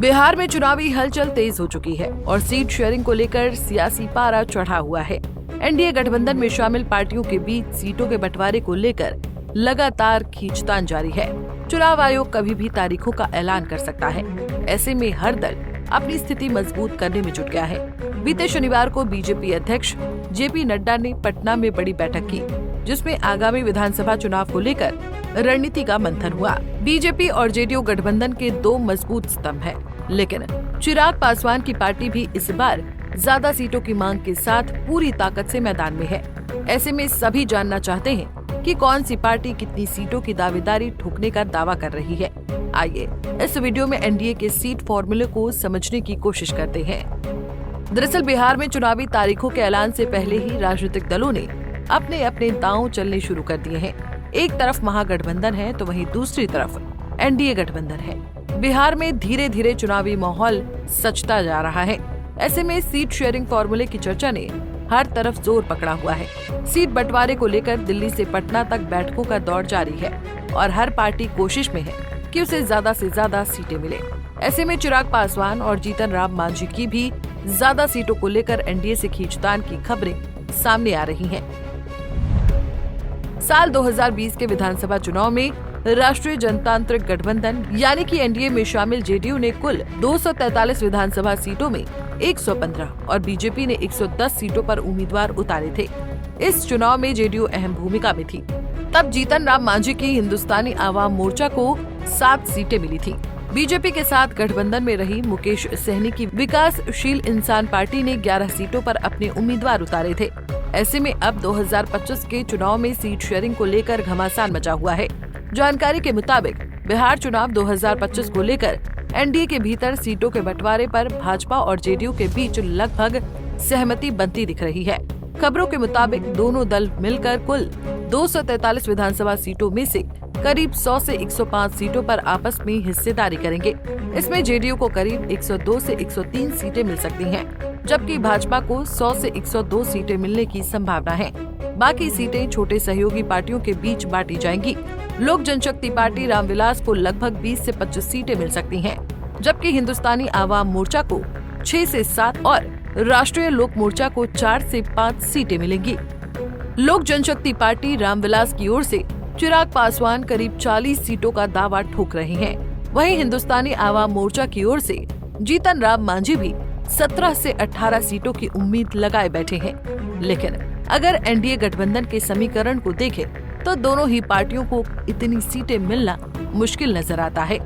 बिहार में चुनावी हलचल तेज हो चुकी है और सीट शेयरिंग को लेकर सियासी पारा चढ़ा हुआ है। एनडीए गठबंधन में शामिल पार्टियों के बीच सीटों के बंटवारे को लेकर लगातार खींचतान जारी है। चुनाव आयोग कभी भी तारीखों का ऐलान कर सकता है। ऐसे में हर दल अपनी स्थिति मजबूत करने में जुट गया है। बीते शनिवार को बीजेपी अध्यक्ष जेपी नड्डा ने पटना में बड़ी बैठक की, जिसमें आगामी विधानसभा चुनाव को लेकर रणनीति का मंथन हुआ। बीजेपी और जेडीयू गठबंधन के दो मजबूत स्तंभ हैं, लेकिन चिराग पासवान की पार्टी भी इस बार ज्यादा सीटों की मांग के साथ पूरी ताकत से मैदान में है। ऐसे में सभी जानना चाहते हैं कि कौन सी पार्टी कितनी सीटों की दावेदारी ठोकने का दावा कर रही है। आइए इस वीडियो में एनडीए के सीट फॉर्मूले को समझने की कोशिश करते हैं। दरअसल बिहार में चुनावी तारीखों के ऐलान से पहले ही राजनीतिक दलों ने अपने अपने दांव चलने शुरू कर दिए हैं। एक तरफ महागठबंधन है तो वहीं दूसरी तरफ एनडीए गठबंधन है। बिहार में धीरे धीरे चुनावी माहौल सचता जा रहा है। ऐसे में सीट शेयरिंग फॉर्मूले की चर्चा ने हर तरफ जोर पकड़ा हुआ है। सीट बंटवारे को लेकर दिल्ली से पटना तक बैठकों का दौर जारी है और हर पार्टी कोशिश में है कि उसे ज्यादा से ज्यादा सीटें मिले। ऐसे में चिराग पासवान और जीतन राम मांझी की भी ज्यादा सीटों को लेकर एनडीए से खींचतान की खबरें सामने आ रही हैं। साल 2020 के विधानसभा चुनाव में राष्ट्रीय जनतांत्रिक गठबंधन यानी कि एनडीए में शामिल जेडीयू ने कुल 243 विधानसभा सीटों में 115 और बीजेपी ने 110 सीटों पर उम्मीदवार उतारे थे। इस चुनाव में जेडीयू अहम भूमिका में थी। तब जीतन राम मांझी की हिंदुस्तानी आवाम मोर्चा को 7 सीटें मिली थी। बीजेपी के साथ गठबंधन में रही मुकेश सहनी की विकासशील इंसान पार्टी ने 11 सीटों पर अपने उम्मीदवार उतारे थे। ऐसे में अब 2025 के चुनाव में सीट शेयरिंग को लेकर घमासान मचा हुआ है। जानकारी के मुताबिक बिहार चुनाव 2025 को लेकर एनडीए के भीतर सीटों के बंटवारे पर भाजपा और जेडीयू के बीच लगभग सहमति बनती दिख रही है। खबरों के मुताबिक दोनों दल मिलकर कुल 243 विधानसभा सीटों में से करीब 100 से 105 सीटों पर आपस में हिस्सेदारी करेंगे। इसमें जेडीयू को करीब 102 से 103 सीटें मिल सकती हैं, जबकि भाजपा को 100 से 102 सीटें मिलने की संभावना है। बाकी सीटें छोटे सहयोगी पार्टियों के बीच बांटी जाएंगी। लोक जनशक्ति पार्टी रामविलास को लगभग 20 से 25 सीटें मिल सकती हैं, जबकि हिंदुस्तानी आवाम मोर्चा को 6 से 7 और राष्ट्रीय लोक मोर्चा को 4 से 5 सीटें मिलेंगी। लोक जनशक्ति पार्टी रामविलास की ओर से चिराग पासवान करीब 40 सीटों का दावा ठोक रहे हैं। वहीं हिंदुस्तानी आवाम मोर्चा की ओर से जीतन राम मांझी भी 17 से 18 सीटों की उम्मीद लगाए बैठे हैं। लेकिन अगर एनडीए गठबंधन के समीकरण को देखें तो दोनों ही पार्टियों को इतनी सीटें मिलना मुश्किल नजर आता है।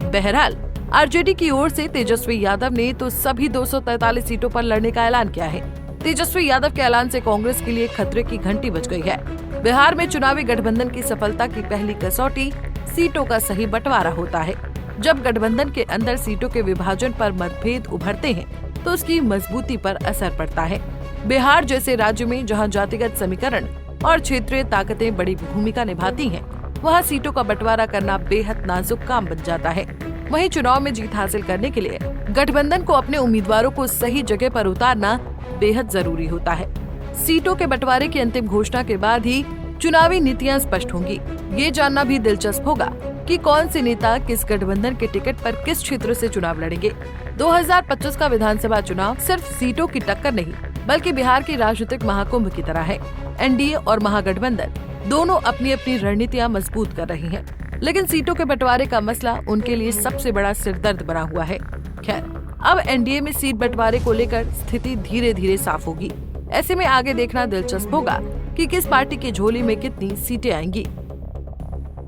बहरहाल आरजेडी की ओर से तेजस्वी यादव ने तो सभी 243 सीटों पर लड़ने का ऐलान किया है। तेजस्वी यादव के ऐलान से कांग्रेस के लिए खतरे की घंटी बज गई है। बिहार में चुनावी गठबंधन की सफलता की पहली कसौटी सीटों का सही बंटवारा होता है। जब गठबंधन के अंदर सीटों के विभाजन पर मतभेद उभरते हैं तो उसकी मजबूती पर असर पड़ता है। बिहार जैसे राज्य में जहां जातिगत समीकरण और क्षेत्रीय ताकतें बड़ी भूमिका निभाती हैं, वहां सीटों का बंटवारा करना बेहद नाजुक काम बन जाता है। वहीं चुनाव में जीत हासिल करने के लिए गठबंधन को अपने उम्मीदवारों को सही जगह पर उतारना बेहद जरूरी होता है। सीटों के बंटवारे की अंतिम घोषणा के बाद ही चुनावी नीतियां स्पष्ट होंगी। ये जानना भी दिलचस्प होगा कि कौन से नेता किस गठबंधन के टिकट पर किस क्षेत्र से चुनाव लड़ेंगे। 2025 का विधानसभा चुनाव सिर्फ सीटों की टक्कर नहीं, बल्कि बिहार की राजनीतिक महाकुंभ की तरह है। एनडीए और महागठबंधन दोनों अपनी अपनी रणनीतियां मजबूत कर रही हैं, लेकिन सीटों के बंटवारे का मसला उनके लिए सबसे बड़ा सिरदर्द बना हुआ है। खैर, अब एनडीए में सीट बंटवारे को लेकर स्थिति धीरे धीरे साफ होगी। ऐसे में आगे देखना दिलचस्प होगा कि किस पार्टी की झोली में कितनी सीटें आएंगी।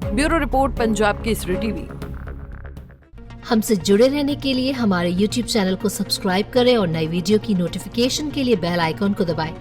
Bureau report, Punjab Kesari TV. हमसे जुड़े रहने के लिए हमारे YouTube चैनल को सब्सक्राइब करें और नई वीडियो की नोटिफिकेशन के लिए बेल आइकॉन को दबाएं।